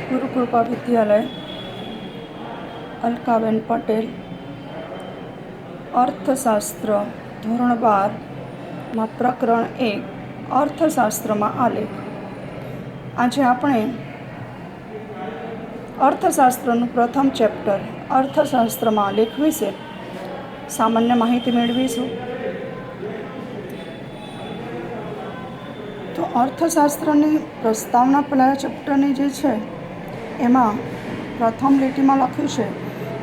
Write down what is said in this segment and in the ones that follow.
ગુરુકૃપા વિદ્યાલય, અલકાબેન પટેલ, અર્થશાસ્ત્ર ધોરણ 12માં પ્રકરણ 1 અર્થશાસ્ત્રમાં આલેખ. આજે આપણે અર્થશાસ્ત્રનું પ્રથમ ચેપ્ટર અર્થશાસ્ત્રમાં આલેખ વિશે સામાન્ય માહિતી મેળવીશું. તો અર્થશાસ્ત્રની પ્રસ્તાવના પહેલા ચેપ્ટરની જે છે એમાં પ્રથમ લીટીમાં લખ્યું છે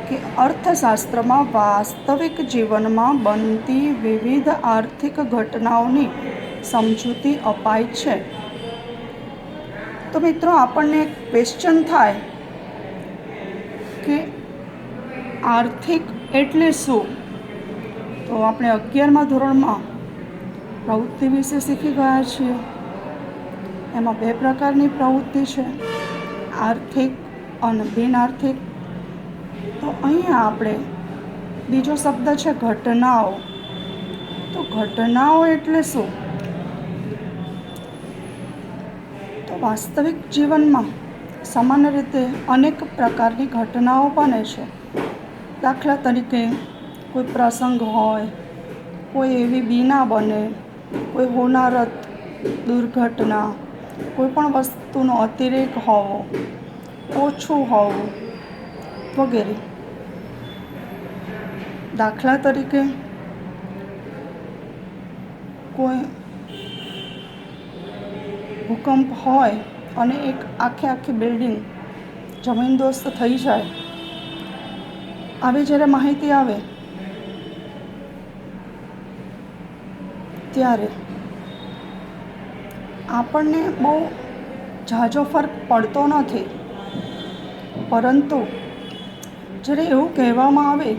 કે અર્થશાસ્ત્રમાં વાસ્તવિક જીવનમાં બનતી વિવિધ આર્થિક ઘટનાઓની સમજૂતી અપાય છે. તો મિત્રો, આપણને એક ક્વેશ્ચન થાય કે આર્થિક એટલે શું? તો આપણે 11મા ધોરણમાં પ્રવૃત્તિ વિશે શીખી ગયા છીએ. એમાં 2 પ્રકારની પ્રવૃત્તિ છે, આર્થિક અને બિન આર્થિક. તો અહીંયા આપણે બીજો શબ્દ છે ઘટનાઓ. તો ઘટનાઓ એટલે શું? તો વાસ્તવિક જીવનમાં સામાન્ય રીતે અનેક પ્રકારની ઘટનાઓ બને છે. દાખલા તરીકે કોઈ પ્રસંગ હોય, કોઈ એવી બીના બને, કોઈ હોનારત દુર્ઘટના, કોઈ પણ વસ્તુનો અતિરેક હોવો, ઓછું હોવું વગેરે. દાખલા તરીકે કોઈ ભૂકંપ હોય અને એક આખી બિલ્ડિંગ જમીનદોસ્ત થઈ જાય, આવી જ્યારે માહિતી આવે ત્યારે આપણને બહુ ઝાઝો ફરક પડતો નથી. પરંતુ જ્યારે એવું કહેવામાં આવે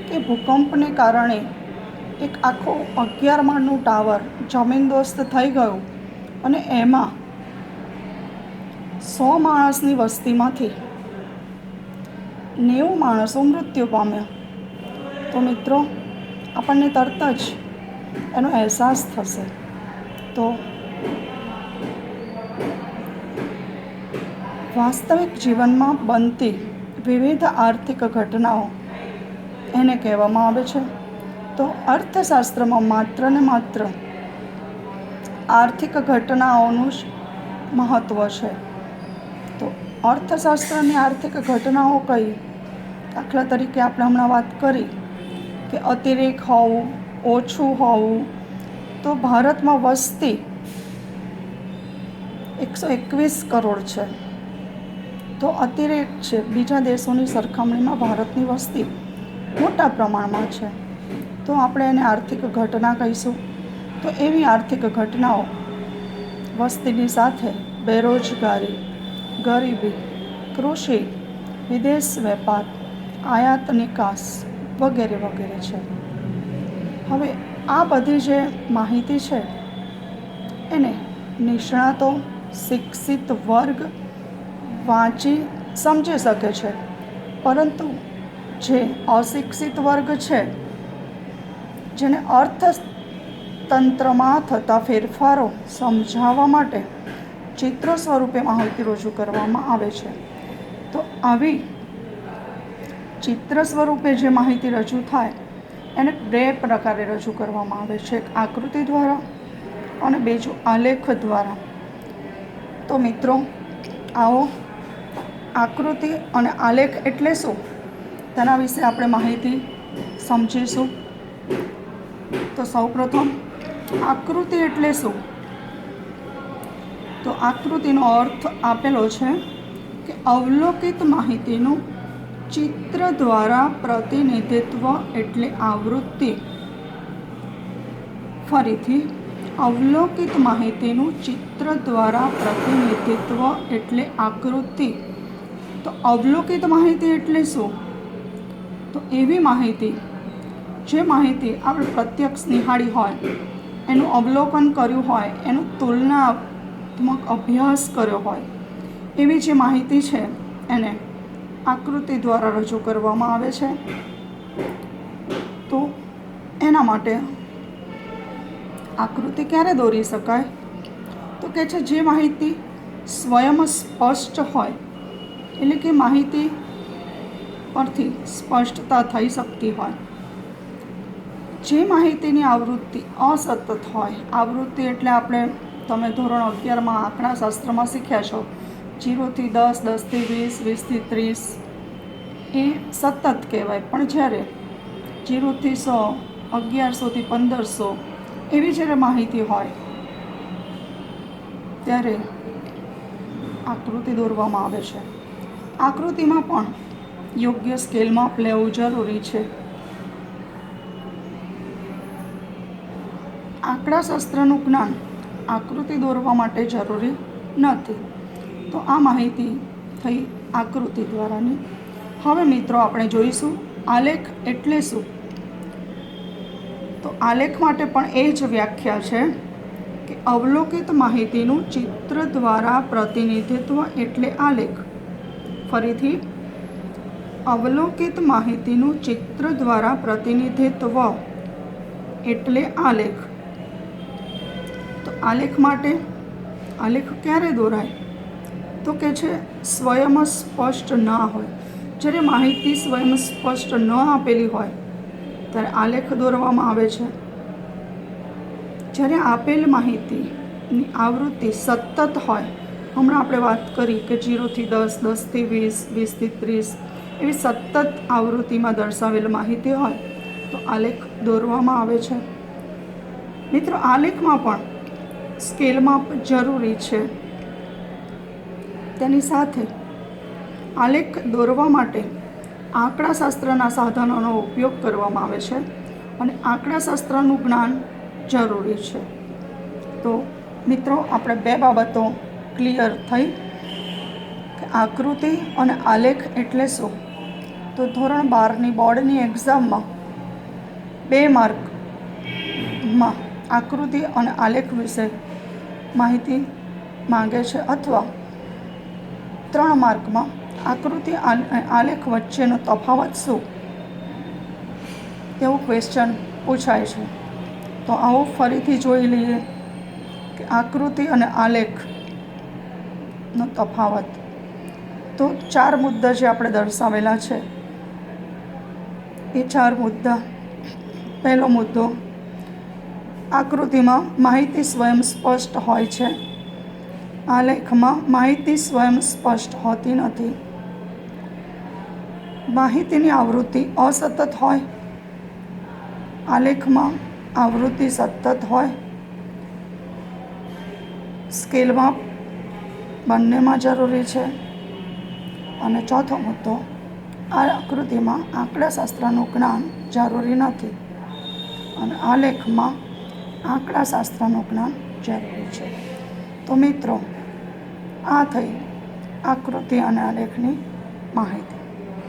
કે ભૂકંપને કારણે એક આખું 11 માળનું ટાવર જમીનદોસ્ત થઈ ગયું અને એમાં 100 માણસની વસ્તીમાંથી 90 માણસો મૃત્યુ પામ્યા, તો મિત્રો આપણને તરત જ એનો અહેસાસ થશે. તો વાસ્તવિક જીવનમાં બનતી વિવિધ આર્થિક ઘટનાઓ એને કહેવામાં આવે છે. તો અર્થશાસ્ત્રમાં માત્ર ને માત્ર આર્થિક ઘટનાઓનું જ મહત્ત્વ છે. તો અર્થશાસ્ત્રની આર્થિક ઘટનાઓ કઈ? દાખલા તરીકે આપણે હમણાં વાત કરી કે અતિરેક હોવું, ઓછું હોવું. તો ભારતમાં વસ્તી 121 કરોડ છે. તો અતિરેક છે. બીજા દેશોની સરખામણીમાં ભારતની વસ્તી મોટા પ્રમાણમાં છે, તો આપણે એને આર્થિક ઘટના કહીશું. તો એવી આર્થિક ઘટનાઓ વસ્તીની સાથે બેરોજગારી, ગરીબી, કૃષિ, વિદેશ વેપાર, આયાત નિકાસ વગેરે વગેરે છે. હવે આ બધી જે માહિતી છે એને નિષ્ણાતો, શિક્ષિત વર્ગ વાંચી સમજી શકે છે, પરંતુ જે અશિક્ષિત વર્ગ છે, જેને અર્થતંત્રમાં થતા ફેરફારો સમજાવવા માટે ચિત્ર સ્વરૂપે માહિતી રજૂ કરવામાં આવે છે. તો આવી ચિત્ર સ્વરૂપે જે માહિતી રજૂ થાય એને 2 પ્રકારે રજૂ કરવામાં આવે છે, એક આકૃતિ દ્વારા અને બીજું આલેખ દ્વારા. તો મિત્રો, આવો આકૃતિ અને આલેખ એટલે શું તેના વિશે આપણે માહિતી સમજીશું. તો સૌપ્રથમ આકૃતિ એટલે શું? તો આકૃતિનો અર્થ આપેલો છે કે અવલોકિત માહિતીનું ચિત્ર દ્વારા પ્રતિનિધિત્વ એટલે આવૃત્તિ. ફરીથી, અવલોકિત માહિતીનું ચિત્ર દ્વારા પ્રતિનિધિત્વ એટલે આકૃતિ. તો અવલોકિત માહિતી એટલે શું? તો એવી માહિતી, જે માહિતી આપણે પ્રત્યક્ષ નિહાળી હોય, એનું અવલોકન કર્યું હોય, એનું તુલનાત્મક અભ્યાસ કર્યો હોય, એવી જે માહિતી છે એને આકૃતિ દ્વારા રજૂ કરવામાં આવે છે. તો એના માટે આકૃતિ ક્યારે દોરી શકાય? તો કે છે જે માહિતી સ્વયં સ્પષ્ટ હોય, એટલે કે માહિતી પરથી સ્પષ્ટતા થઈ શકતી હોય, જે માહિતીની આવૃત્તિ અસતત હોય. આવૃત્તિ એટલે તમે ધોરણ 11માં આંકડાશાસ્ત્રમાં શીખ્યા છો, 0 થી 10, 10 થી 20, 20 થી 30 એ સતત કહેવાય. પણ જ્યારે 0 થી 100, 1100 થી 1500 એવી જ્યારે માહિતી હોય ત્યારે આકૃતિ દોરવામાં આવે છે. આકૃતિમાં પણ યોગ્ય સ્કેલ માપ લેવું જરૂરી છે. આંકડાશાસ્ત્રનું જ્ઞાન આકૃતિ દોરવા માટે જરૂરી નથી. તો આ માહિતી થઈ આકૃતિ દ્વારાની. હવે મિત્રો આપણે જોઈશું આલેખ એટલે શું. તો આલેખ માટે પણ એ જ વ્યાખ્યા છે કે અવલોકિત માહિતીનું ચિત્ર દ્વારા પ્રતિનિધિત્વ એટલે આલેખ. ફરીથી, અવલોકિત માહિતીનું ચિત્ર દ્વારા પ્રતિનિધિત્વ એટલે આલેખ. તો આલેખ માટે આલેખ ક્યારે દોરાય? તો કે છે સ્વયં સ્પષ્ટ ના હોય. જ્યારે માહિતી સ્વયં સ્પષ્ટ ન આપેલી હોય ત્યારે આલેખ દોરવામાં આવે છે. જ્યારે આપેલ માહિતીની આવૃત્તિ સતત હોય, હમણાં આપણે વાત કરી કે 0 થી 10, 10 થી 20, 20 થી 30 એવી સતત આવૃત્તિમાં દર્શાવેલ માહિતી હોય તો આલેખ દોરવામાં આવે છે. મિત્રો, આલેખમાં પણ સ્કેલ માપ જરૂરી છે. તેની સાથે આલેખ દોરવા માટે આંકડાશાસ્ત્રના સાધનોનો ઉપયોગ કરવામાં આવે છે અને આંકડાશાસ્ત્રનું જ્ઞાન જરૂરી છે. તો મિત્રો, આપણે બે બાબતો ક્લિયર થઈ કે આકૃતિ અને આલેખ એટલે શું. તો ધોરણ 12ની બોર્ડની એક્ઝામમાં 2 માર્કમાં આકૃતિ અને આલેખ વિશે માહિતી માંગે છે, અથવા 3 માર્કમાં આકૃતિ અને આલેખ વચ્ચેનો તફાવત શું, તેવું ક્વેશ્ચન પૂછાય છે. તો આવો ફરીથી જોઈ લઈએ કે આકૃતિ અને આલેખનો તફાવત. તો 4 મુદ્દા જે આપણે દર્શાવેલા છે એ 4 મુદ્દા. પહેલો મુદ્દો, આકૃતિમાં માહિતી સ્વયં સ્પષ્ટ હોય છે, આલેખમાં માહિતી સ્વયં સ્પષ્ટ હોતી નથી. માહિતીની આવૃત્તિ અસતત હોય, આલેખમાં આવૃત્તિ સતત હોય. સ્કેલ માપ બંનેમાં જરૂરી છે. અને ચોથો મુદ્દો, આ આકૃતિમાં આંકડાશાસ્ત્રનું જ્ઞાન જરૂરી નથી અને આલેખમાં આંકડાશાસ્ત્રનું જ્ઞાન જરૂરી છે. તો મિત્રો, આ થઈ આકૃતિ અને આલેખની માહિતી.